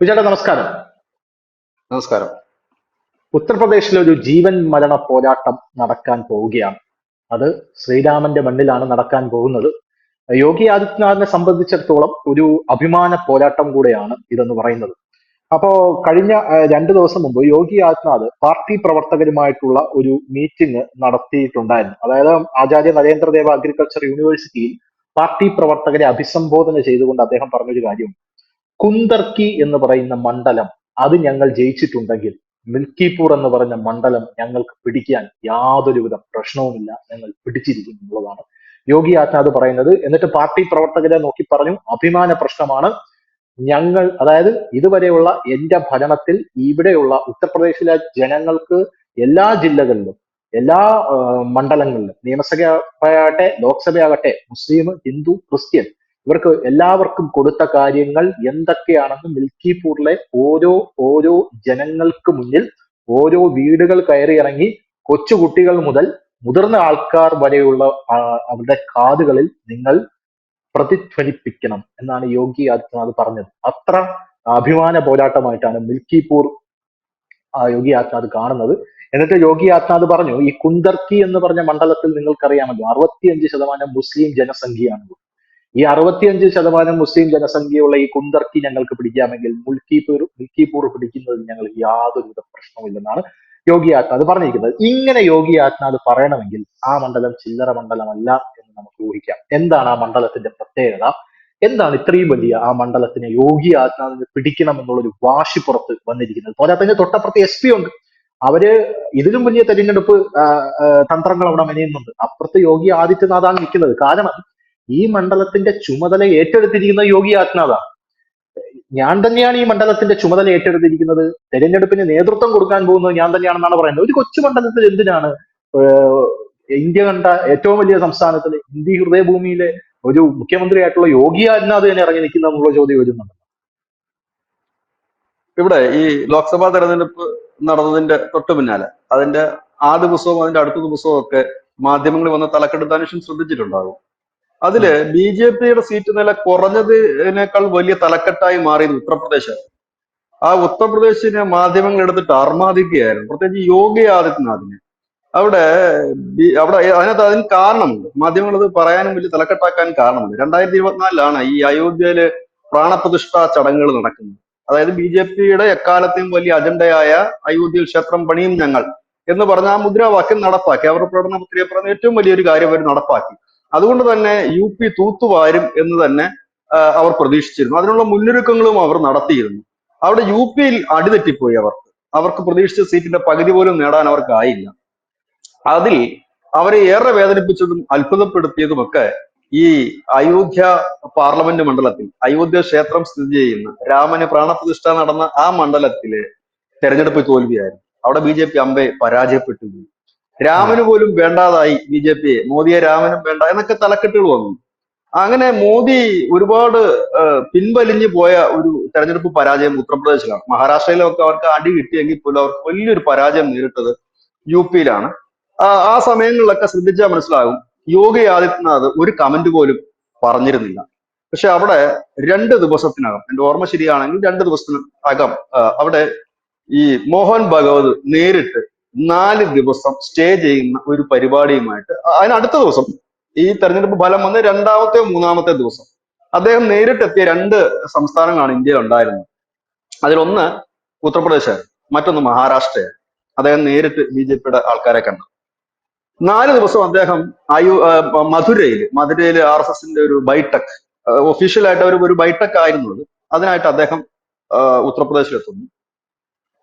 വിജയേട്ടാ നമസ്കാരം. നമസ്കാരം. ഉത്തർപ്രദേശിലെ ഒരു ജീവൻ മരണ പോരാട്ടം നടക്കാൻ പോവുകയാണ്. അത് ശ്രീരാമന്റെ മണ്ണിലാണ് നടക്കാൻ പോകുന്നത്. യോഗി ആദിത്യനാഥിനെ സംബന്ധിച്ചിടത്തോളം ഒരു അഭിമാന പോരാട്ടം കൂടെയാണ് ഇതെന്ന് പറയുന്നത്. അപ്പോ കഴിഞ്ഞ 2 ദിവസം മുമ്പ് യോഗി ആദിത്യനാഥ് പാർട്ടി പ്രവർത്തകരുമായിട്ടുള്ള ഒരു മീറ്റിംഗ് നടത്തിയിട്ടുണ്ടായിരുന്നു. അതായത് ആചാര്യ നരേന്ദ്രദേവ അഗ്രികൾച്ചർ യൂണിവേഴ്സിറ്റിയിൽ പാർട്ടി പ്രവർത്തകരെ അഭിസംബോധന ചെയ്തുകൊണ്ട് അദ്ദേഹം പറഞ്ഞൊരു കാര്യം, കുന്തർക്കി എന്ന് പറയുന്ന മണ്ഡലം അത് ഞങ്ങൾ ജയിച്ചിട്ടുണ്ടെങ്കിൽ മിൽക്കിപൂർ എന്ന് പറഞ്ഞ മണ്ഡലം ഞങ്ങൾക്ക് പിടിക്കാൻ യാതൊരുവിധ പ്രശ്നവുമില്ല, ഞങ്ങൾ പിടിച്ചിരിക്കും എന്നുള്ളതാണ് യോഗി ആദിത്യനാഥ് പറയുന്നത്. എന്നിട്ട് പാർട്ടി പ്രവർത്തകരെ നോക്കി പറഞ്ഞു, അഭിമാന പ്രശ്നമാണ് ഞങ്ങൾ, അതായത് ഇതുവരെയുള്ള എന്റെ ഭരണത്തിൽ ഇവിടെയുള്ള ഉത്തർപ്രദേശിലെ ജനങ്ങൾക്ക് എല്ലാ ജില്ലകളിലും എല്ലാ മണ്ഡലങ്ങളിലും നിയമസഭയാകട്ടെ ലോക്സഭയാകട്ടെ മുസ്ലിം ഹിന്ദു ക്രിസ്ത്യൻ ഇവർക്ക് എല്ലാവർക്കും കൊടുത്ത കാര്യങ്ങൾ എന്തൊക്കെയാണെന്ന് മിൽക്കിപൂറിലെ ഓരോ ഓരോ ജനങ്ങൾക്ക് മുന്നിൽ ഓരോ വീടുകൾ കയറി ഇറങ്ങി കൊച്ചുകുട്ടികൾ മുതൽ മുതിർന്ന ആൾക്കാർ വരെയുള്ള അവരുടെ കാതുകളിൽ നിങ്ങൾ പ്രതിധ്വനിപ്പിക്കണം എന്നാണ് യോഗി ആദിത്യനാഥ് പറഞ്ഞത്. അത്ര അഭിമാന പോരാട്ടമായിട്ടാണ് മിൽക്കിപൂർ യോഗി ആദിത്യനാഥ് കാണുന്നത്. എന്നിട്ട് യോഗി ആദിത്യനാഥ് പറഞ്ഞു, ഈ കുന്ദർക്കി എന്ന് പറഞ്ഞ മണ്ഡലത്തിൽ നിങ്ങൾക്കറിയാമല്ലോ 65% മുസ്ലിം ജനസംഖ്യയാണ്. ഈ 65% മുസ്ലിം ജനസംഖ്യയുള്ള ഈ കുന്ദർക്കി ഞങ്ങൾക്ക് പിടിക്കാമെങ്കിൽ മിൽക്കിപൂർ പിടിക്കുന്നതിൽ ഞങ്ങൾ യാതൊരുവിധ പ്രശ്നവുമില്ലെന്നാണ് യോഗി ആദിത്യനാഥ് പറഞ്ഞിരിക്കുന്നത്. ഇങ്ങനെ യോഗി ആദിത്യനാഥ് പറയണമെങ്കിൽ ആ മണ്ഡലം ചില്ലറ മണ്ഡലമല്ല എന്ന് നമുക്ക് ഊഹിക്കാം. എന്താണ് ആ മണ്ഡലത്തിന്റെ പ്രത്യേകത? എന്താണ് ഇത്രയും വലിയ ആ മണ്ഡലത്തിനെ യോഗി ആദിത്യനാഥിന് പിടിക്കണം എന്നുള്ളൊരു വാശി പുറത്ത് വന്നിരിക്കുന്നത്? പോരാത്തതിന് തൊട്ടപ്പുറത്ത് SP ഉണ്ട്. അവര് ഇതിലും വലിയ തെരഞ്ഞെടുപ്പ് തന്ത്രങ്ങൾ അവിടെ മെനയുന്നുണ്ട്. അപ്പുറത്ത് യോഗി ആദിത്യനാഥാണ് നിൽക്കുന്നത്. കാരണം ഈ മണ്ഡലത്തിന്റെ ചുമതല ഏറ്റെടുത്തിരിക്കുന്നത് യോഗി ആദിത്യനാഥാണ്. ഞാൻ തന്നെയാണ് ഈ മണ്ഡലത്തിന്റെ ചുമതല ഏറ്റെടുത്തിരിക്കുന്നത്, തെരഞ്ഞെടുപ്പിന് നേതൃത്വം കൊടുക്കാൻ പോകുന്നത് ഞാൻ തന്നെയാണെന്നാണ് പറയുന്നത്. ഒരു കൊച്ചു മണ്ഡലത്തിൽ എന്തിനാണ് ഏഹ്, ഇന്ത്യ കണ്ട ഏറ്റവും വലിയ സംസ്ഥാനത്തിൽ ഇന്ത്യ ഹൃദയഭൂമിയിലെ ഒരു മുഖ്യമന്ത്രിയായിട്ടുള്ള യോഗി ആദിത്യനാഥ് തന്നെ ഇറങ്ങി നിൽക്കുന്ന എന്നുള്ള ചോദ്യം വരുന്നുണ്ട്. ഇവിടെ ഈ ലോക്സഭാ തെരഞ്ഞെടുപ്പ് നടന്നതിന്റെ തൊട്ടു പിന്നാലെ അതിന്റെ ആ ദിവസവും അതിന്റെ അടുത്ത ദിവസവും ഒക്കെ മാധ്യമങ്ങളിൽ വന്ന തലക്കെട്ട് അന്വേഷണം ശ്രദ്ധിച്ചിട്ടുണ്ടാകും. അതില് ഉം. BJP-യുടെ സീറ്റ് നില കുറഞ്ഞതിനേക്കാൾ വലിയ തലക്കെട്ടായി മാറിയത് ഉത്തർപ്രദേശ്. ആ ഉത്തർപ്രദേശിനെ മാധ്യമങ്ങൾ എടുത്തിട്ട് അർമാദിക്കുകയായിരുന്നു, പ്രത്യേകിച്ച് യോഗി ആദിത്യനാഥിനെ. അവിടെ അതിന് കാരണമുണ്ട്. മാധ്യമങ്ങൾ അത് പറയാനും വലിയ തലക്കെട്ടാക്കാനും കാരണമുണ്ട്. 2024 ഈ അയോധ്യയില് പ്രാണപ്രതിഷ്ഠ ചടങ്ങുകൾ നടക്കുന്നത്. അതായത് BJP-യുടെ എക്കാലത്തെയും വലിയ അജണ്ടയായ അയോധ്യയിൽ ക്ഷേത്രം പണിയും ഞങ്ങൾ എന്ന് പറഞ്ഞ ആ മുദ്രാവാക്യം നടപ്പാക്കി. അവരുടെ പ്രകടന പത്രിക പറഞ്ഞ ഏറ്റവും വലിയൊരു കാര്യം അവർ നടപ്പാക്കി. അതുകൊണ്ട് തന്നെ UP തൂത്തുവാരും എന്ന് തന്നെ അവർ പ്രതീക്ഷിച്ചിരുന്നു. അതിനുള്ള മുന്നൊരുക്കങ്ങളും അവർ നടത്തിയിരുന്നു. അവിടെ UP-യിൽ അടിതെറ്റിപ്പോയി. അവർക്ക് പ്രതീക്ഷിച്ച സീറ്റിന്റെ പകുതി പോലും നേടാൻ അവർക്കായില്ല. അതിൽ അവരെ ഏറെ വേദനിപ്പിച്ചതും അത്ഭുതപ്പെടുത്തിയതുമൊക്കെ ഈ അയോധ്യ പാർലമെന്റ് മണ്ഡലത്തിൽ അയോധ്യ ക്ഷേത്രം സ്ഥിതി ചെയ്യുന്ന രാമന് പ്രാണപ്രതിഷ്ഠ നടന്ന ആ മണ്ഡലത്തിലെ തെരഞ്ഞെടുപ്പ് തോൽവിയായിരുന്നു. അവിടെ BJP അമ്പെ പരാജയപ്പെട്ടു. ആ. രാമന് പോലും വേണ്ടാതായി BJP-യെ, മോദിയെ രാമനും വേണ്ട എന്നൊക്കെ തലക്കെട്ടുകൾ വന്നു. അങ്ങനെ മോദി ഒരുപാട് പിൻവലിഞ്ഞു പോയ ഒരു തെരഞ്ഞെടുപ്പ് പരാജയം ഉത്തർപ്രദേശിലാണ്. മഹാരാഷ്ട്രയിലൊക്കെ അവർക്ക് അടി കിട്ടിയെങ്കിൽ പോലും അവർക്ക് വലിയൊരു പരാജയം നേരിട്ടത് UP-യിലാണ്. ആ സമയങ്ങളിലൊക്കെ ശ്രദ്ധിച്ചാൽ മനസ്സിലാകും, യോഗി ആദിത്യനാഥ് ഒരു കമന്റ് പോലും പറഞ്ഞിരുന്നില്ല. പക്ഷെ അവിടെ 2 ദിവസത്തിനകം, എന്റെ ഓർമ്മ ശരിയാണെങ്കിൽ 2 ദിവസത്തിനകം അവിടെ ഈ മോഹൻ ഭഗവത് നേരിട്ട് 4 ദിവസം സ്റ്റേ ചെയ്യുന്ന ഒരു പരിപാടിയുമായിട്ട് അതിനടുത്ത ദിവസം ഈ തെരഞ്ഞെടുപ്പ് ഫലം വന്ന് രണ്ടാമത്തെയോ മൂന്നാമത്തെ ദിവസം അദ്ദേഹം നേരിട്ടെത്തിയ 2 സംസ്ഥാനങ്ങളാണ് ഇന്ത്യയിൽ ഉണ്ടായിരുന്നത്. അതിലൊന്ന് ഉത്തർപ്രദേശായിരുന്നു, മറ്റൊന്ന് മഹാരാഷ്ട്രയായിരുന്നു. അദ്ദേഹം നേരിട്ട് BJP-യുടെ ആൾക്കാരെ കണ്ടു. 4 ദിവസം അദ്ദേഹം മധുരയില് RSSന്റെ ഒരു ബൈടെക്, ഒഫീഷ്യലായിട്ട് അവർ ഒരു ബൈടെക് ആയിരുന്നത്, അതിനായിട്ട് അദ്ദേഹം ഉത്തർപ്രദേശിലെത്തുന്നു.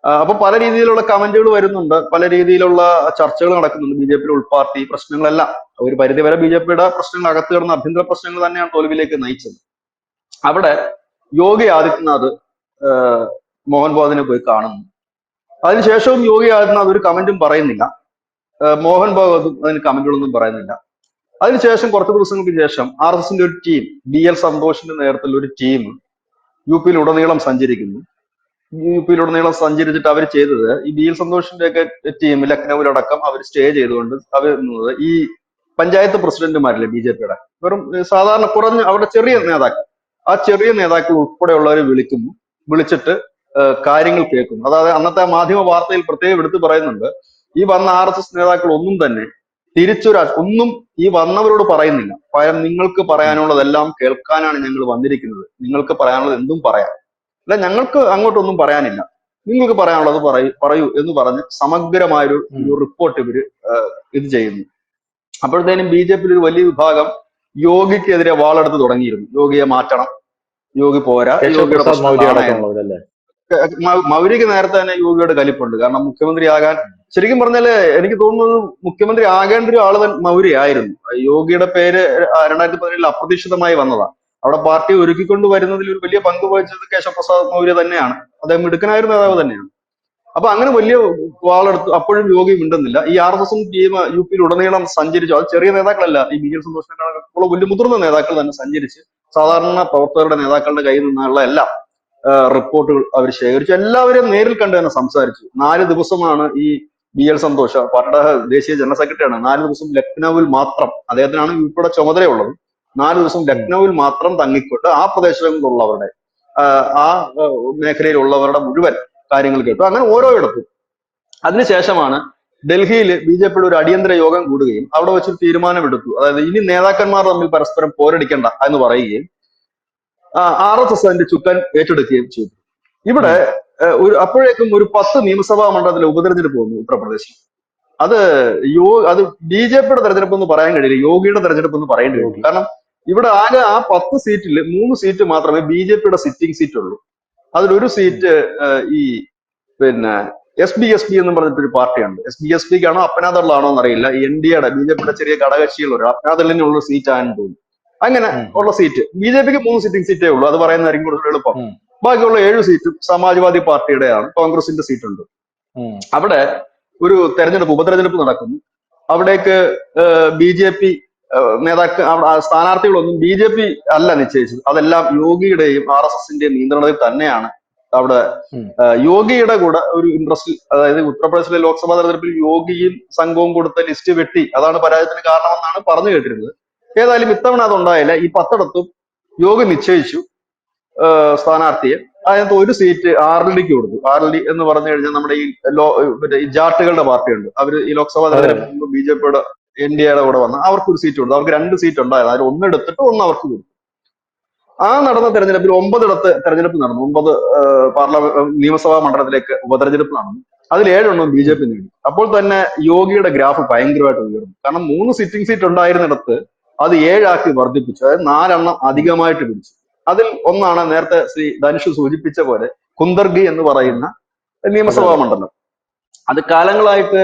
അപ്പൊ പല രീതിയിലുള്ള കമന്റുകൾ വരുന്നുണ്ട്, പല രീതിയിലുള്ള ചർച്ചകൾ നടക്കുന്നുണ്ട്. BJP-യുടെ ഉൾപാർട്ടി പ്രശ്നങ്ങളെല്ലാം ഒരു പരിധിവരെ BJP-യുടെ പ്രശ്നങ്ങൾ, അകത്ത് കിടന്ന ആഭ്യന്തര പ്രശ്നങ്ങൾ തന്നെയാണ് തോൽവിയിലേക്ക് നയിച്ചത്. അവിടെ യോഗി ആദിത്യനാഥ് മോഹൻ ഭഗവതിനെ പോയി കാണുന്നു. അതിനുശേഷവും യോഗി ആദിത്യനാഥ് ഒരു കമന്റും പറയുന്നില്ല. മോഹൻ ഭഗവതും അതിന് കമന്റുകളൊന്നും പറയുന്നില്ല. അതിനുശേഷം കുറച്ച് ദിവസങ്ങൾക്ക് ശേഷം RSSന്റെ ഒരു ടീം, BL സന്തോഷിന്റെ നേതൃത്വത്തിൽ ഒരു ടീം UP-യിലുടനീളം സഞ്ചരിക്കുന്നു. UP-യിലുടനീളം സഞ്ചരിച്ചിട്ട് അവർ ചെയ്തത്, ഈ BL സന്തോഷിന്റെ ഒക്കെ ടീം ലക്നൌവിലടക്കം അവർ സ്റ്റേ ചെയ്തുകൊണ്ട് അവർ ഈ പഞ്ചായത്ത് പ്രസിഡന്റുമാരില്ലേ BJP-യുടെ, വെറും സാധാരണ കുറഞ്ഞ അവരുടെ ചെറിയ നേതാക്കൾ, ആ ചെറിയ നേതാക്കൾ ഉൾപ്പെടെയുള്ളവരെ വിളിക്കുന്നു. വിളിച്ചിട്ട് കാര്യങ്ങൾ കേൾക്കുന്നു. അതായത് അന്നത്തെ മാധ്യമ വാർത്തയിൽ പ്രത്യേകം എടുത്തു പറയുന്നുണ്ട്, ഈ വന്ന RSS നേതാക്കൾ ഒന്നും തന്നെ ഒന്നും ഈ വന്നവരോട് പറയുന്നില്ല. പകരം നിങ്ങൾക്ക് ഉം. പറയാനുള്ളതെല്ലാം കേൾക്കാനാണ് ഞങ്ങൾ വന്നിരിക്കുന്നത്, നിങ്ങൾക്ക് പറയാനുള്ളത് എന്തും പറയാം, അല്ല ഞങ്ങൾക്ക് അങ്ങോട്ടൊന്നും പറയാനില്ല, നിങ്ങൾക്ക് പറയാനുള്ളത് പറയൂ എന്ന് പറഞ്ഞ് സമഗ്രമായൊരു ഉം. റിപ്പോർട്ട് ഇവര് ഇത് ചെയ്യുന്നു. അപ്പോഴത്തേനും BJP ഒരു വലിയ വിഭാഗം യോഗിക്കെതിരെ വാളെടുത്ത് തുടങ്ങിയിരുന്നു. യോഗിയെ മാറ്റണം, യോഗി പോരാ, കേശവ് യോഗിയുടെ പ്രസാദ് മൗര്യ പ്രശ്നങ്ങളാണ് എന്ന്. അടക്കമുള്ളവരല്ലേ? മൗര്യക്ക് നേരത്തെ തന്നെ യോഗിയുടെ കലിപ്പുണ്ട്. കാരണം മുഖ്യമന്ത്രി ആകാൻ, ശരിക്കും പറഞ്ഞാല് എനിക്ക് തോന്നുന്നത് മുഖ്യമന്ത്രി ആകേണ്ട ഒരു ആള് തന്നെ മൗര്യ ആയിരുന്നു. യോഗിയുടെ പേര് 2017 അപ്രതീക്ഷിതമായി വന്നതാണ്. അവിടെ പാർട്ടി ഒരുക്കിക്കൊണ്ട് വരുന്നതിൽ ഒരു വലിയ പങ്ക് വഹിച്ചത് കേശവ പ്രസാദ് മൗര്യ തന്നെയാണ്. അദ്ദേഹം മിടുക്കനായ ഒരു നേതാവ് തന്നെയാണ്. അപ്പൊ അങ്ങനെ വലിയ വാളെടുത്തു. അപ്പോഴും യോഗി മിണ്ടുന്നില്ല. ഈ RSSും ടീം UP ഉടനീളം സഞ്ചരിച്ചു. അത് ചെറിയ നേതാക്കളല്ല, ഈ BL സന്തോഷിനെക്കാളുള്ള വലിയ മുതിർന്ന നേതാക്കൾ തന്നെ സഞ്ചരിച്ച് സാധാരണ പ്രവർത്തകരുടെ നേതാക്കളുടെ കയ്യിൽ നിന്നുള്ള എല്ലാ റിപ്പോർട്ടുകൾ അവർ ശേഖരിച്ചു. എല്ലാവരെയും നേരിൽ കണ്ട് തന്നെ സംസാരിച്ചു. 4 ദിവസമാണ് ഈ BL സന്തോഷ്, പാർട്ടിയുടെ ദേശീയ ജനറൽ സെക്രട്ടറിയാണ്, 4 ദിവസം ലക്നൌവിൽ മാത്രം, അദ്ദേഹത്തിനാണ് UPയുടെ ചുമതലയുള്ളത്, 4 ദിവസം ലക്നൌവിൽ മാത്രം തങ്ങിക്കൊണ്ട് ആ പ്രദേശങ്ങളിലുള്ളവരുടെ ആ മേഖലയിലുള്ളവരുടെ മുഴുവൻ കാര്യങ്ങൾ കേട്ടു. അങ്ങനെ ഓരോയിടത്തും. അതിനുശേഷമാണ് ഡൽഹിയിൽ BJPയുടെ ഒരു അടിയന്തര യോഗം കൂടുകയും അവിടെ വെച്ചൊരു തീരുമാനമെടുത്തു. അതായത് ഇനി നേതാക്കന്മാർ തമ്മിൽ പരസ്പരം പോരടിക്കണ്ട എന്ന് പറയുകയും RSS അതിന്റെ ചുക്കാൻ ഏറ്റെടുക്കുകയും ചെയ്തു. ഇവിടെ അപ്പോഴേക്കും ഒരു 10 നിയമസഭാ മണ്ഡലത്തിലെ ഉപതെരഞ്ഞെടുപ്പ് വന്നു ഉത്തർപ്രദേശിൽ. അത് അത് BJPയുടെ തെരഞ്ഞെടുപ്പ് എന്ന് പറയാൻ കഴിയില്ല, യോഗിയുടെ തെരഞ്ഞെടുപ്പ് എന്ന് പറയേണ്ടി വരും. യോഗി. കാരണം ഇവിടെ ആകെ ആ 10 സീറ്റിൽ 3 സീറ്റ് മാത്രമേ BJPയുടെ സിറ്റിംഗ് സീറ്റ് ഉള്ളൂ. അതിലൊരു സീറ്റ് ഈ പിന്നെ SBSP എന്ന് പറഞ്ഞിട്ടൊരു പാർട്ടിയുണ്ട്. SBSPക്കാണോ അപ്പനാദളാണോ എന്നറിയില്ല, NDAയുടെ BJPയുടെ ചെറിയ ഘടകകക്ഷികളുണ്ട്, അപ്പനാദളിനുള്ള സീറ്റാണെന്ന് തോന്നുന്നു. അങ്ങനെ ഉള്ള സീറ്റ് BJPക്ക് 3 സിറ്റിംഗ് സീറ്റേ ഉള്ളൂ. അത് പറയുന്നതായിരിക്കും കൂടുതൽ എളുപ്പം. ബാക്കിയുള്ള 7 സീറ്റും സമാജ്വാദി പാർട്ടിയുടെയാണ്, കോൺഗ്രസിന്റെ സീറ്റുണ്ട്. അവിടെ ഒരു ഉപതെരഞ്ഞെടുപ്പ് നടക്കുന്നു. അവിടേക്ക് BJP സ്ഥാനാർത്ഥികളൊന്നും BJP അല്ല നിശ്ചയിച്ചത്. അതെല്ലാം യോഗിയുടെയും RSSന്റെയും നിയന്ത്രണത്തിൽ തന്നെയാണ്. അവിടെ യോഗിയുടെ കൂടെ ഒരു ഇൻട്രസ്റ്റ്, അതായത് ഉത്തർപ്രദേശിലെ ലോക്സഭാ തെരഞ്ഞെടുപ്പിൽ യോഗിയും സംഘവും കൊടുത്ത ലിസ്റ്റ് വെട്ടി, അതാണ് പരാജയത്തിന് കാരണമെന്നാണ് പറഞ്ഞു കേട്ടിരുന്നത്. ഏതായാലും ഇത്തവണ അതുണ്ടായില്ല. ഈ 10ഇടത്തും യോഗി നിശ്ചയിച്ചു സ്ഥാനാർത്ഥിയെ. അതിനകത്ത് ഒരു സീറ്റ് RLDക്ക് കൊടുത്തു. RLD എന്ന് പറഞ്ഞു കഴിഞ്ഞാൽ നമ്മുടെ ഈ ജാട്ടുകളുടെ പാർട്ടിയുണ്ട്. അവർ ഈ ലോക്സഭാ തെരഞ്ഞെടുപ്പ് BJPയുടെ NDAയുടെ കൂടെ വന്ന് അവർക്കൊരു സീറ്റ് കൊടുത്തു. അവർക്ക് 2 സീറ്റ് ഉണ്ടായത്. അതിൽ ഒന്നെടുത്തിട്ട് ഒന്ന് അവർക്ക് കൊടുത്തു. ആ നടന്ന തെരഞ്ഞെടുപ്പിൽ 9ഇടത്ത് തെരഞ്ഞെടുപ്പ് നടന്നു. 9 നിയമസഭാ മണ്ഡലത്തിലേക്ക് ഉപതെരഞ്ഞെടുപ്പ് നടന്നു. അതിൽ 7 BJP നേടി. അപ്പോൾ തന്നെ യോഗിയുടെ ഗ്രാഫ് ഭയങ്കരമായിട്ട് ഉയർന്നു. കാരണം 3 സിറ്റിംഗ് സീറ്റ് ഉണ്ടായിരുന്നിടത്ത് അത് 7 ആക്കി വർദ്ധിപ്പിച്ചു. അതായത് 4 അധികമായിട്ട് പിടിച്ചു. അതിൽ ഒന്നാണ് നേരത്തെ ശ്രീ ധനുഷ് സൂചിപ്പിച്ച പോലെ കുന്ദർഗി എന്ന് പറയുന്ന നിയമസഭാ മണ്ഡലം. അത് കാലങ്ങളായിട്ട്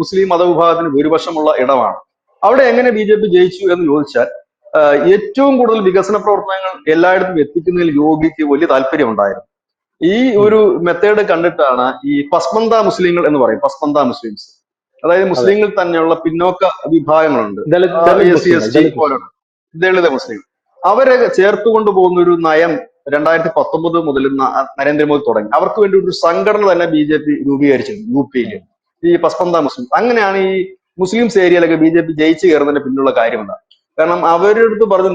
മുസ്ലിം മതവിഭാഗത്തിന് ഭൂരിപക്ഷമുള്ള ഇടമാണ്. അവിടെ എങ്ങനെ BJP ജയിച്ചു എന്ന് ചോദിച്ചാൽ, ഏറ്റവും കൂടുതൽ വികസന പ്രവർത്തനങ്ങൾ എല്ലായിടത്തും എത്തിക്കുന്നതിൽ യോഗിക്ക് വലിയ താല്പര്യം ഉണ്ടായിരുന്നു. ഈ ഒരു മെത്തേഡ് കണ്ടിട്ടാണ് ഈ പസ്മന്ത മുസ്ലിങ്ങൾ എന്ന് പറയും, പസ്മന്ത മുസ്ലിംസ്, അതായത് മുസ്ലിങ്ങൾ തന്നെയുള്ള പിന്നോക്ക വിഭാഗങ്ങളുണ്ട്, SC പോലുള്ള ദളിത് മുസ്ലിം, അവരെ ചേർത്തുകൊണ്ട് പോകുന്ന ഒരു നയം 2019 മുതൽ നരേന്ദ്രമോദി തുടങ്ങി. അവർക്ക് വേണ്ടി ഒരു സംഘടന തന്നെ BJP രൂപീകരിച്ചിരുന്നു UPയിൽ, ഈ പസ്മന്ത മുസ്ലിം. അങ്ങനെയാണ് ഈ മുസ്ലിംസ് ഏരിയയിലൊക്കെ BJP ജയിച്ചു കയറുന്നതിന്റെ പിന്നിലുള്ള കാര്യം എന്താ? കാരണം അവരുടെ അടുത്ത് പറഞ്ഞു,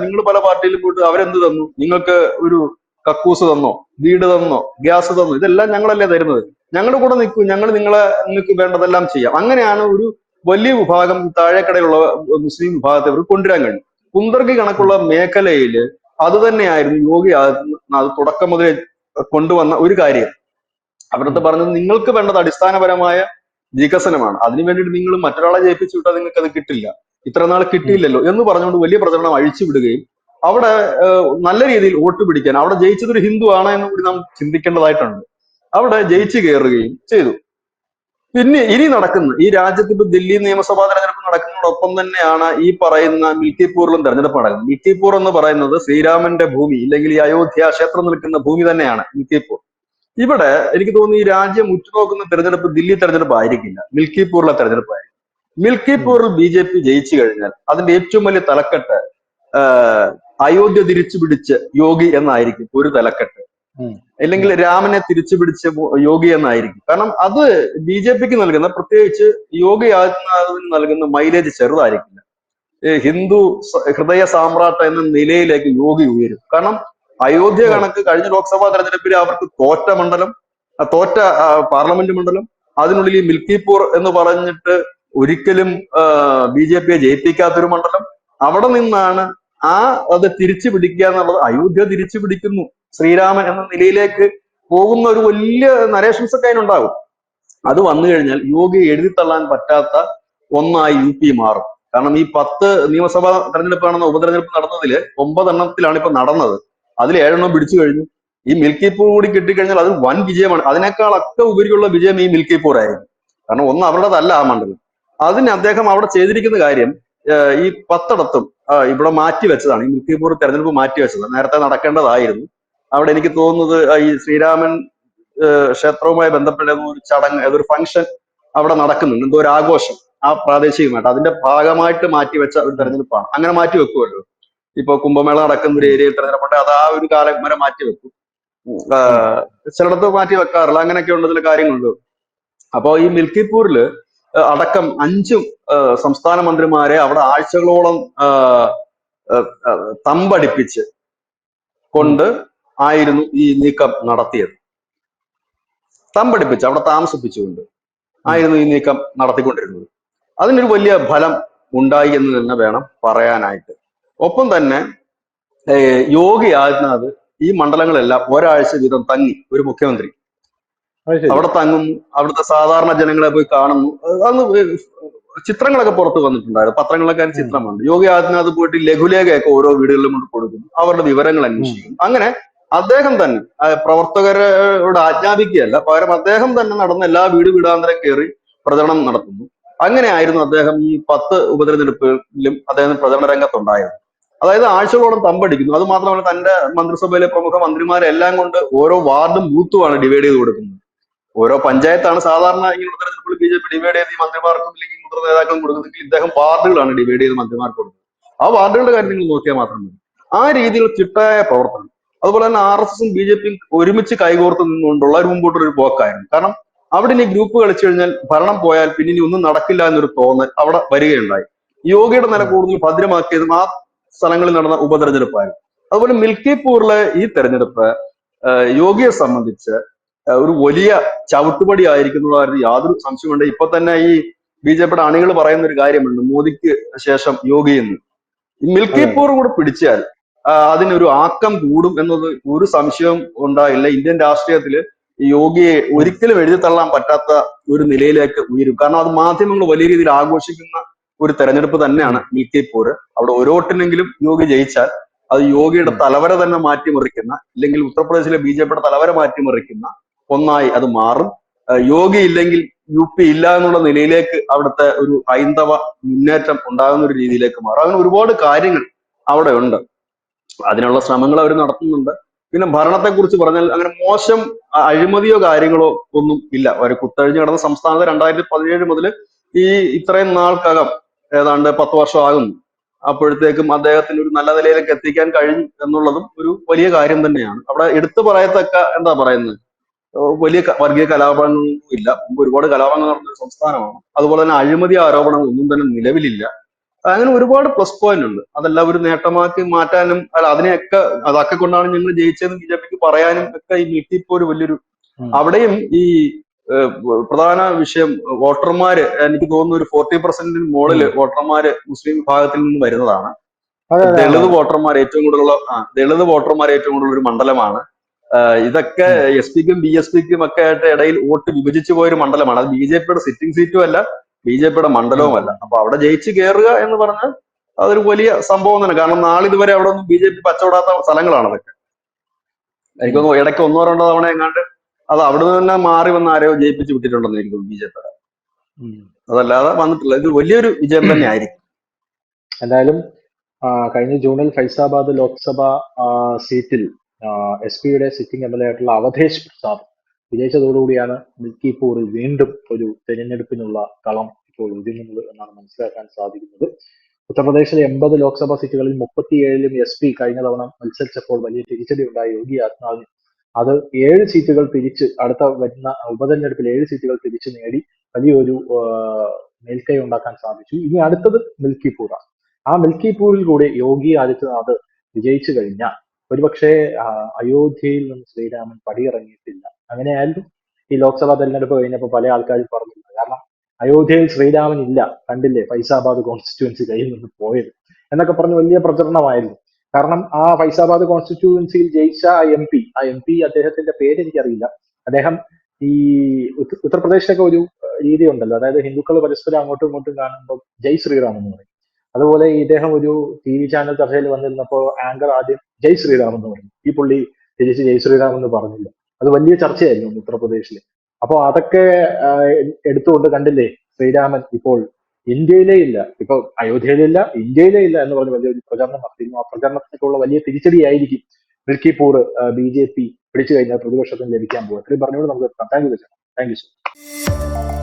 നിങ്ങൾ പല പാർട്ടിയിലും പോയിട്ട് അവരെന്ത് തന്നു, നിങ്ങൾക്ക് ഒരു കക്കൂസ് തന്നോ, വീട് തന്നോ, ഗ്യാസ് തന്നോ, ഇതെല്ലാം ഞങ്ങളല്ലേ തരുന്നത്, ഞങ്ങളുടെ കൂടെ നിൽക്കൂ, ഞങ്ങൾ നിങ്ങൾക്ക് വേണ്ടതെല്ലാം ചെയ്യാം. അങ്ങനെയാണ് ഒരു വലിയ വിഭാഗം താഴേക്കടയിലുള്ള മുസ്ലിം വിഭാഗത്തെ അവർ കൊണ്ടുവരാൻ കഴിയും. കുന്ദർഗി കണക്കുള്ള മേഖലയിൽ അത് തന്നെയായിരുന്നു യോഗി അത് തുടക്കം മുതലേ കൊണ്ടുവന്ന ഒരു കാര്യം. അവരടുത്ത് പറഞ്ഞത്, നിങ്ങൾക്ക് വേണ്ടത് അടിസ്ഥാനപരമായ വികസനമാണ്, അതിനു വേണ്ടിയിട്ട് നിങ്ങൾ മറ്റൊരാളെ ജയിപ്പിച്ചു വിട്ടാൽ നിങ്ങൾക്ക് അത് കിട്ടില്ല, ഇത്ര നാൾ കിട്ടിയില്ലല്ലോ എന്ന് പറഞ്ഞുകൊണ്ട് വലിയ പ്രചരണം അഴിച്ചുവിടുകയും അവിടെ നല്ല രീതിയിൽ വോട്ട് പിടിക്കാൻ, അവിടെ ജയിച്ചത് ഒരു ഹിന്ദു ആണ് എന്ന് കൂടി നാം ചിന്തിക്കേണ്ടതായിട്ടുണ്ട്, അവിടെ ജയിച്ചു കയറുകയും ചെയ്തു. പിന്നെ ഇനി നടക്കുന്ന ഈ രാജ്യത്ത് ഇപ്പൊ ദില്ലി നിയമസഭാ തെരഞ്ഞെടുപ്പ് നടക്കുന്നതോടൊപ്പം തന്നെയാണ് ഈ പറയുന്ന മിൽക്കിപൂറിലും തെരഞ്ഞെടുപ്പ് നടക്കുന്നത്. മിൽക്കിപൂർ എന്ന് പറയുന്നത് ശ്രീരാമന്റെ ഭൂമി, ഇല്ലെങ്കിൽ ഈ അയോധ്യ ക്ഷേത്രം നിൽക്കുന്ന ഭൂമി തന്നെയാണ് മിൽക്കിപൂർ. ഇവിടെ എനിക്ക് തോന്നുന്നു ഈ രാജ്യം ഉറ്റുനോക്കുന്ന തെരഞ്ഞെടുപ്പ് ദില്ലി തെരഞ്ഞെടുപ്പ് ആയിരിക്കില്ല, മിൽക്കിപൂറിലെ തെരഞ്ഞെടുപ്പായിരിക്കും. മിൽക്കിപൂറിൽ BJP ജയിച്ചു കഴിഞ്ഞാൽ അതിന്റെ ഏറ്റവും വലിയ തലക്കെട്ട് അയോധ്യ തിരിച്ചു പിടിച്ച് യോഗി എന്നായിരിക്കും ഒരു തലക്കെട്ട്, അല്ലെങ്കിൽ രാമനെ തിരിച്ചു പിടിച്ച് യോഗി എന്നായിരിക്കും. കാരണം അത് BJPക്ക് നൽകുന്ന, പ്രത്യേകിച്ച് യോഗി ആദിത്യനാഥിന് നൽകുന്ന മൈലേജ് ചെറുതായിരിക്കില്ല. ഹിന്ദു ഹൃദയ സാമ്രാട്ട് എന്ന നിലയിലേക്ക് യോഗി ഉയരും. കാരണം അയോധ്യ ഓ കണക്ക് കഴിഞ്ഞ ലോക്സഭാ തെരഞ്ഞെടുപ്പിൽ അവർക്ക് തോറ്റ മണ്ഡലം, തോറ്റ പാർലമെന്റ് മണ്ഡലം, അതിനുള്ളിൽ ഈ മിൽക്കിപൂർ എന്ന് പറഞ്ഞിട്ട് ഒരിക്കലും BJP ജയിപ്പിക്കാത്തൊരു മണ്ഡലം. അവിടെ നിന്നാണ് ആ അത് തിരിച്ചു പിടിക്കുക എന്നുള്ളത്. അയോധ്യ തിരിച്ചു പിടിക്കുന്നു, ശ്രീരാമൻ എന്ന നിലയിലേക്ക് പോകുന്ന ഒരു വലിയ നരേഷൻസ് ഒക്കെ അതിനുണ്ടാകും. അത് വന്നു കഴിഞ്ഞാൽ യോഗി എഴുതിത്തള്ളാൻ പറ്റാത്ത ഒന്നായി UP മാറും. കാരണം ഈ 10 നിയമസഭാ തെരഞ്ഞെടുപ്പാണെന്ന ഉപതെരഞ്ഞെടുപ്പ് നടന്നതിൽ 9 എണ്ണത്തിലാണ് ഇപ്പൊ നടന്നത്. അതിൽ 7 എണ്ണം പിടിച്ചു കഴിഞ്ഞു. ഈ മിൽക്കിപ്പൂർ കൂടി കിട്ടിക്കഴിഞ്ഞാൽ അത് വൻ വിജയമാണ്. അതിനേക്കാളൊക്കെ ഉപരിയുള്ള വിജയം ഈ മിൽക്കിപ്പൂർ ആയിരുന്നു. കാരണം ഒന്ന് അവരുടേതല്ല ആ മണ്ഡലം. അതിന് അദ്ദേഹം അവിടെ ചെയ്തിരിക്കുന്ന കാര്യം ഈ 10 ഇവിടെ മാറ്റി വെച്ചതാണ്. ഈ മിൽക്കിപ്പൂർ തെരഞ്ഞെടുപ്പ് മാറ്റി വെച്ചത് നേരത്തെ നടക്കേണ്ടതായിരുന്നു. അവിടെ എനിക്ക് തോന്നുന്നത് ഈ ശ്രീരാമൻ ക്ഷേത്രവുമായി ബന്ധപ്പെട്ട ഒരു ചടങ്ങ്, ഏതൊരു ഫംഗ്ഷൻ അവിടെ നടക്കുന്നുണ്ട്, എന്തോ ഒരു ആഘോഷം ആ പ്രാദേശികമായിട്ട്, അതിന്റെ ഭാഗമായിട്ട് മാറ്റിവെച്ച ഒരു ഉം, തെരഞ്ഞെടുപ്പാണ്. അങ്ങനെ മാറ്റി വെക്കുമല്ലോ. ഇപ്പൊ കുംഭമേള നടക്കുന്ന ഒരു ഉം, ഏരിയയിൽ തെരഞ്ഞെടുപ്പുണ്ട്, അത് ആ ഒരു കാലം വരെ മാറ്റി വെക്കും. ഉം, ചിലയിടത്ത് മാറ്റി വെക്കാറില്ല. അങ്ങനെയൊക്കെ ഉണ്ട്, ചില കാര്യങ്ങളുണ്ട്. അപ്പോ ഈ മിൽക്കിപ്പൂരില് അടക്കം 5 സംസ്ഥാന മന്ത്രിമാരെ അവിടെ ആഴ്ചകളോളം തമ്പടിപ്പിച്ച് ഉം, കൊണ്ട് ആയിരുന്നു ഈ നീക്കം നടത്തിയത്. തമ്പടിപ്പിച്ച് അവിടെ താമസിപ്പിച്ചുകൊണ്ട് ഉം. ആയിരുന്നു ഈ നീക്കം നടത്തിക്കൊണ്ടിരുന്നത്. അതിനൊരു വലിയ ഫലം ഉണ്ടായി എന്ന് തന്നെ വേണം പറയാനായിട്ട്. ഒപ്പം തന്നെ യോഗി ആദിത്യനാഥ് ഈ മണ്ഡലങ്ങളെല്ലാം ഒരാഴ്ച വീതം തങ്ങി, ഒരു മുഖ്യമന്ത്രി അത് ശരി. അവിടെ തങ്ങുന്നു, അവിടുത്തെ സാധാരണ ജനങ്ങളെ പോയി കാണുന്നു. അന്ന് ചിത്രങ്ങളൊക്കെ പുറത്ത് വന്നിട്ടുണ്ടായിരുന്നു, പത്രങ്ങളിലൊക്കെ അതിന് ഉം, ചിത്രമുണ്ട്. യോഗി ആദിത്യനാഥ് പോയിട്ട് ലഘുലേഖയൊക്കെ ഓരോ വീടുകളിലും കൊണ്ട് കൊടുക്കുന്നു, അവരുടെ വിവരങ്ങൾ ഉം, അന്വേഷിക്കുന്നു. അങ്ങനെ അദ്ദേഹം തന്നെ പ്രവർത്തകരോട് ആജ്ഞാപിക്കുകയല്ല, പകരം അദ്ദേഹം തന്നെ നടന്ന എല്ലാ വീടാന്തരം കയറി പ്രചരണം നടത്തുന്നു. അങ്ങനെയായിരുന്നു അദ്ദേഹം ഈ 10 ഉപതെരഞ്ഞെടുപ്പിലും അദ്ദേഹം പ്രചരണ രംഗത്തുണ്ടായത്. അതായത് ആഴ്ചകളോളം തമ്പടിക്കുന്നു. അത് മാത്രമല്ല, തന്റെ മന്ത്രിസഭയിലെ പ്രമുഖ മന്ത്രിമാരെല്ലാം കൊണ്ട് ഓരോ വാർഡും ബൂത്തുമാണ് ഡിവൈഡ് ചെയ്ത് കൊടുക്കുന്നത്. ഓരോ പഞ്ചായത്താണ് സാധാരണ ഇങ്ങനെയുള്ള തെരഞ്ഞെടുപ്പിൽ BJP ഡിവൈഡ് ചെയ്ത് ഈ മന്ത്രിമാർക്കും അല്ലെങ്കിൽ മുതിർന്ന നേതാക്കളും കൊടുക്കുന്നെങ്കിൽ, ഇദ്ദേഹം വാർഡുകളാണ് ഡിവൈഡ് ചെയ്ത് മന്ത്രിമാർക്ക് കൊടുക്കുന്നത്. ആ വാർഡുകളുടെ കാര്യം നിങ്ങൾ നോക്കിയാൽ മാത്രം മതി. ആ രീതിയിൽ ചിട്ടയായ പ്രവർത്തനം. അതുപോലെ തന്നെ RSSും BJPയും ഒരുമിച്ച് കൈകോർത്ത് നിന്നുകൊണ്ടുള്ള ഒരു മുമ്പോട്ടൊരു പോക്കായിരുന്നു. കാരണം അവിടെ ഇനി ഗ്രൂപ്പ് കളിച്ചു കഴിഞ്ഞാൽ ഭരണം പോയാൽ പിന്നെ ഇനി ഒന്നും നടക്കില്ല എന്നൊരു തോന്നൽ അവിടെ വരികയുണ്ടായി. യോഗിയുടെ നില ഉം, കൂടുതൽ ഭദ്രമാക്കിയതും ആ സ്ഥലങ്ങളിൽ നടന്ന ഉപതെരഞ്ഞെടുപ്പായിരുന്നു. അതുപോലെ മിൽക്കിപ്പൂരിലെ ഈ തെരഞ്ഞെടുപ്പ് യോഗിയെ സംബന്ധിച്ച് ഒരു വലിയ ചവിട്ടുപടി ആയിരിക്കുന്ന കാര്യത്തിൽ യാതൊരു സംശയമുണ്ട്. ഇപ്പൊ തന്നെ ഈ BJPയുടെ അണികൾ പറയുന്ന ഒരു കാര്യമുണ്ട്, മോദിക്ക് ശേഷം യോഗി എന്ന്. ഈ അതെ അതെ. മിൽക്കിപ്പൂർ കൂടെ പിടിച്ചാൽ അതിനൊരു ആക്കം കൂടും എന്നത് ഒരു സംശയവും ഉണ്ടായില്ല. ഇന്ത്യൻ രാഷ്ട്രീയത്തിൽ ഈ യോഗിയെ ഉം, ഒരിക്കലും എഴുതിത്തള്ളാൻ പറ്റാത്ത ഒരു നിലയിലേക്ക് ഉയരും. കാരണം അത് മാധ്യമങ്ങൾ വലിയ രീതിയിൽ ആഘോഷിക്കുന്ന ഒരു തെരഞ്ഞെടുപ്പ് ഉം, തന്നെയാണ് മിൽക്കിപ്പൂർ. അവിടെ ഒരു വോട്ടിനെങ്കിലും യോഗി ജയിച്ചാൽ അത് യോഗിയുടെ ഉം, തലവര തന്നെ മാറ്റിമറിക്കുന്ന, ഇല്ലെങ്കിൽ ഉത്തർപ്രദേശിലെ BJPയുടെ തലവര മാറ്റിമറിക്കുന്ന ഒന്നായി അത് മാറും. യോഗി ഇല്ലെങ്കിൽ UP ഇല്ല എന്നുള്ള നിലയിലേക്ക് അവിടുത്തെ ഒരു ഹൈന്ദവ മുന്നേറ്റം ഉണ്ടാകുന്ന ഒരു രീതിയിലേക്ക് മാറും. അങ്ങനെ ഒരുപാട് കാര്യങ്ങൾ അവിടെ ഉണ്ട്. അതിനുള്ള ശ്രമങ്ങൾ അവർ നടത്തുന്നുണ്ട്. പിന്നെ ഭരണത്തെക്കുറിച്ച് പറഞ്ഞാൽ അങ്ങനെ മോശം അഴിമതിയോ കാര്യങ്ങളോ ഒന്നും ഇല്ല. ഒരു കുത്തഴിഞ്ഞ് കിടന്ന സംസ്ഥാനത്ത് 2017 മുതൽ ഈ ഇത്രയും നാൾക്കകം ഏതാണ്ട് 10 വർഷം ആകുന്നു. അപ്പോഴത്തേക്കും അദ്ദേഹത്തിന് ഒരു നല്ല നിലയിലേക്ക് എത്തിക്കാൻ കഴിഞ്ഞു എന്നുള്ളതും ഒരു വലിയ കാര്യം തന്നെയാണ്. അവിടെ എടുത്തു പറയത്തക്ക, എന്താ പറയുന്നത്, വലിയ വർഗീയ കലാപങ്ങളൊന്നും ഇല്ല. മുമ്പ് ഒരുപാട് കലാപങ്ങൾ നടന്ന ഒരു സംസ്ഥാനമാണ്. അതുപോലെ തന്നെ അഴിമതി ആരോപണങ്ങൾ ഒന്നും തന്നെ നിലവിലില്ല. അങ്ങനെ ഒരുപാട് പ്ലസ് പോയിന്റ് ഉണ്ട്. അതെല്ലാം ഒരു നേട്ടമാക്കി മാറ്റാനും, അല്ല അതിനെയൊക്കെ അതൊക്കെ കൊണ്ടാണ് ഞങ്ങൾ ജയിച്ചതെന്ന് BJPക്ക് പറയാനും ഒക്കെ ഈ മിൽക്കിപ്പൂർ വലിയൊരു. ഉം. അവിടെയും ഈ ഏഹ്, പ്രധാന വിഷയം വോട്ടർമാര്, എനിക്ക് തോന്നുന്നു ഒരു 40% ഉം. മുകളില് വോട്ടർമാര് മുസ്ലിം വിഭാഗത്തിൽ നിന്ന് വരുന്നതാണ്. അതെ അതെ ദളിത് ആണാണ്. വോട്ടർമാർ ഏറ്റവും കൂടുതലുള്ള ദളിത് വോട്ടർമാർ ഏറ്റവും കൂടുതൽ ഒരു മണ്ഡലമാണ്. ഇതൊക്കെ ഉം. SP ക്കും BSPക്കും ഒക്കെ ആയിട്ട് ഇടയിൽ വോട്ട് വിഭജിച്ചു പോയൊരു മണ്ഡലമാണ്. അത് BJPയുടെ സിറ്റിംഗ് സീറ്റും അല്ല, BJPയുടെ ഉം. മണ്ഡലവുമല്ല. ഉം. അപ്പൊ അവിടെ ജയിച്ച് കയറുക എന്ന് പറഞ്ഞാൽ അതൊരു വലിയ സംഭവം തന്നെ. കാരണം നാളിതുവരെ അവിടെ ഒന്നും BJP പച്ചവിടാത്ത സ്ഥലങ്ങളാണ് അതൊക്കെ. ഉം. എനിക്കൊന്ന് ഇടയ്ക്ക് 1 2 തവണ എങ്ങാണ്ട് അത് അവിടെ നിന്ന് തന്നെ മാറി വന്ന് ആരെയോ ജയിപ്പിച്ച് വിട്ടിട്ടുണ്ടെന്ന് എനിക്ക് BJP. ഉം. അതല്ലാതെ വന്നിട്ടില്ല. ഇത് വലിയൊരു വിജയം തന്നെ ആയിരിക്കും. എന്തായാലും കഴിഞ്ഞ ജൂണിൽ ഫൈസാബാദ് ലോക്സഭ സീറ്റിൽ SP-യുടെ സിറ്റിംഗ് MLA ആയിട്ടുള്ള അവധേഷ് പ്രസാദ് വിജയിച്ചതോടുകൂടിയാണ് മിൽക്കിപ്പൂരിൽ വീണ്ടും ഒരു തെരഞ്ഞെടുപ്പിനുള്ള കളം ഇപ്പോൾ ഒരുങ്ങുന്നത് എന്നാണ് മനസ്സിലാക്കാൻ സാധിക്കുന്നത്. ഉത്തർപ്രദേശിലെ 80 ലോക്സഭാ സീറ്റുകളിൽ 37ലും SP കഴിഞ്ഞ തവണ മത്സരിച്ചപ്പോൾ വലിയ തിരിച്ചടി ഉണ്ടായ യോഗി ആദിത്യനാഥിന് അത് 7 സീറ്റുകൾ തിരിച്ച് അടുത്ത വരുന്ന ഉപതെരഞ്ഞെടുപ്പിൽ 7 സീറ്റുകൾ തിരിച്ചു നേടി വലിയൊരു മേൽക്കൈ ഉണ്ടാക്കാൻ സാധിച്ചു. ഇനി അടുത്തത് മിൽക്കിപ്പൂറാണ്. ആ മിൽക്കിപ്പൂരിൽ കൂടെ യോഗി ആദിത്യനാഥ് വിജയിച്ചു കഴിഞ്ഞാൽ ഒരുപക്ഷെ അയോധ്യയിൽ നിന്ന് ശ്രീരാമൻ പടിയിറങ്ങിയിട്ടില്ല. അങ്ങനെയായിരുന്നു ഈ ലോക്സഭാ തെരഞ്ഞെടുപ്പ് കഴിഞ്ഞപ്പോൾ പല ആൾക്കാരും പറഞ്ഞില്ല. കാരണം അയോധ്യയിൽ ശ്രീരാമൻ ഇല്ല, കണ്ടില്ലേ ഫൈസാബാദ് കോൺസ്റ്റിറ്റ്യുവൻസി കയ്യിൽ നിന്ന് പോയത് എന്നൊക്കെ പറഞ്ഞ് വലിയ പ്രചരണമായിരുന്നു. കാരണം ആ ഫൈസാബാദ് കോൺസ്റ്റിറ്റ്യുവൻസിയിൽ ജയിച്ച ആ എം പി അദ്ദേഹത്തിന്റെ പേര് എനിക്കറിയില്ല. അദ്ദേഹം ഈ ഉത്തർപ്രദേശിലൊക്കെ ഒരു രീതി ഉണ്ടല്ലോ, അതായത് ഹിന്ദുക്കൾ പരസ്പരം അങ്ങോട്ടും ഇങ്ങോട്ടും കാണുമ്പോൾ ജയ് ശ്രീറാം എന്ന് പറയും. അതുപോലെ ഇദ്ദേഹം ഒരു TV ചാനൽ ചർച്ചയിൽ വന്നിരുന്നപ്പോൾ ആങ്കർ ആദ്യം ജയ് ശ്രീറാം എന്ന് പറഞ്ഞു, ഈ പുള്ളി തിരിച്ച് ജയ് ശ്രീറാം എന്ന് പറഞ്ഞില്ല. അത് വലിയ ചർച്ചയായിരുന്നു ഉത്തർപ്രദേശിൽ. അപ്പോൾ അതൊക്കെ എടുത്തുകൊണ്ട് കണ്ടില്ലേ ശ്രീരാമൻ ഇപ്പോൾ ഇന്ത്യയിലേ ഇല്ല, ഇപ്പൊ അയോധ്യയിലില്ല, ഇന്ത്യയിലേ ഇല്ല എന്ന് പറഞ്ഞ് വലിയൊരു പ്രചരണം നടത്തിയിരുന്നു. ആ പ്രചരണത്തിനുള്ള വലിയ തിരിച്ചടിയായിരിക്കും മിൽക്കിപൂർ BJP പിടിച്ചു കഴിഞ്ഞാൽ പ്രതിപക്ഷത്തിന് ലഭിക്കാൻ പോകും. ഇത്രയും പറഞ്ഞുകൊണ്ട് നമുക്ക് thank you. Thank you so